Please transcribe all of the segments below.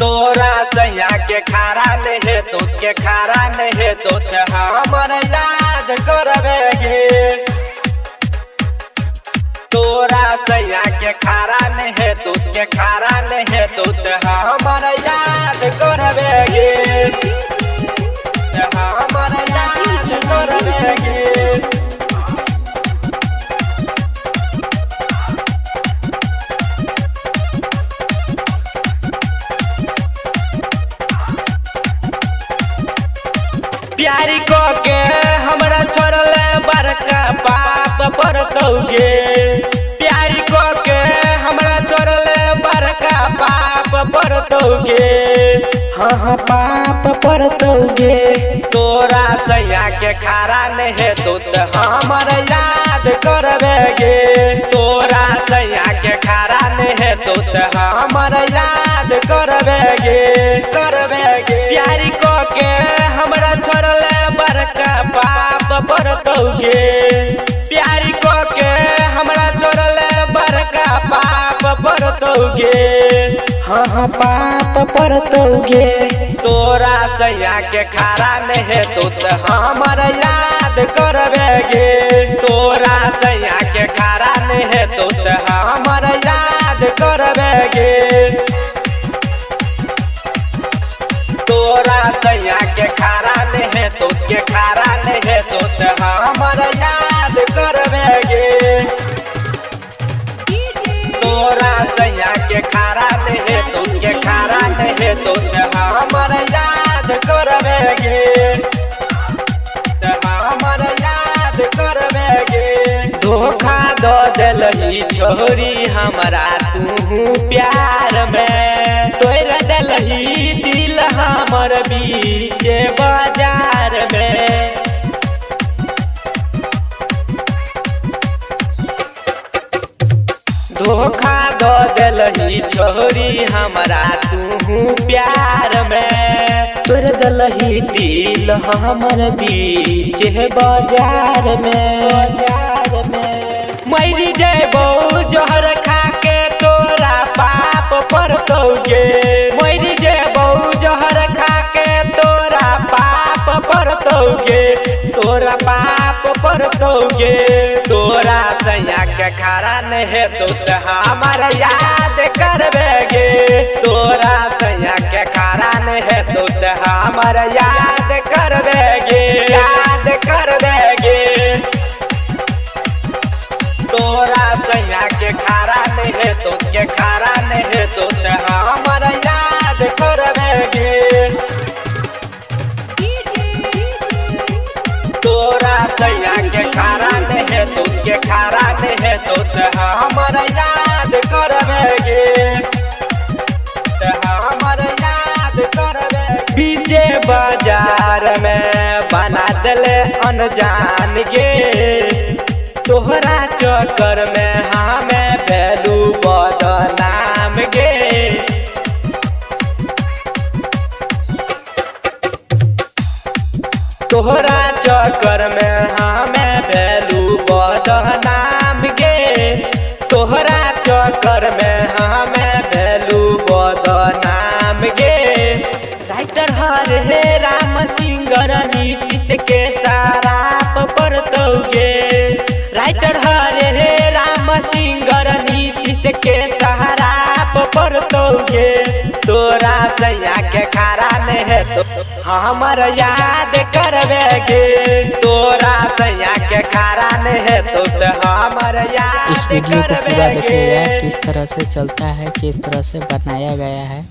तोरा सैया के खारा नहीं तो के खारा नहीं तो हमर याद करबेगे। तोरा सैया के खारा नहीं तो के खारा नहीं तो हमर याद करबेगे। हमर याद करबेगे। प्यारी को के हमरा छोड़ल बड़का पाप परतौगे। प्यारी को के हमरा छोड़ल बड़का पाप परतौगे। हाँ पाप परतौगे। तोरा सैया के खारा नहीं तो हमर याद करबेगे। तोरा सैया के खारा नहीं तो हमर याद करबेगे। प्यारी को के हमरा छोड़ल बड़का पाप परतौगे। प्यारी को के हमरा छोड़ल बड़का पाप परतौगे। हाँ पाप परतौगे। तोरा सैया के खारा नहीं तो हमर याद करबेगे। तोरा सैया के खारा नहीं तो हमर याद करबेगे। तोरा सैया के खारा नहीं तो के खारा नहीं तो हमर याद करबेगे। तोरा सैया के खारा नहीं तो के खारा नहीं तो हमर याद करबेगे। हमर याद करबेगे। धोखा दो देलही छोरी हमरा तू प्यार में। तोड़ देलही दिल हमर बीच बाजार में। धोखा दो देलही छोरी हमरा तू प्यार में। तोड़ देलही दिल हमर बीच बाजार में। मरी जेबो जहर खा के तोरा पाप परतौगे। मरी जेबो जहर खा के तोरा पाप परतौगे। तोरा पाप परतौगे। तोरा सैया के खारा नहीं तो हमर याद करबेगे। तोरा सैया के खारा नहीं तो हमर याद करबेगे। याद करबेगे। तोरा सैया के खारा नहीं तो के खारा नहीं तो हमर याद करबेगे। तोरा सैया के खारा नहीं तो के खारा नहीं तो हमर याद करबेगे। हमर याद करबेगे। बीचे बाजार में बना देले अनजान गे। तोहरा चक्कर में हमें भेलू बदनाम गे। तोहरा चक्कर में हमें भेलू बदनाम गे। तोहरा चक्कर में हमें भेलू बदनाम गे। राइटर हरे राम सिंगर नीतीश के साराप परतौगे। राइटर हरे राम सिंगर नीतीश के सहाराप परतौगे। तोरा सैया के खारा नहीं तो हमर याद करबेगे। तोरा सैया के खारा नहीं तो हमर याद इस वीडियो को पूरा देखिएगा किस तरह से चलता है, किस तरह से बनाया गया है।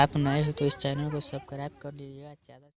आप नए हो तो इस चैनल को सब्सक्राइब कर लीजिएगा। ज़्यादा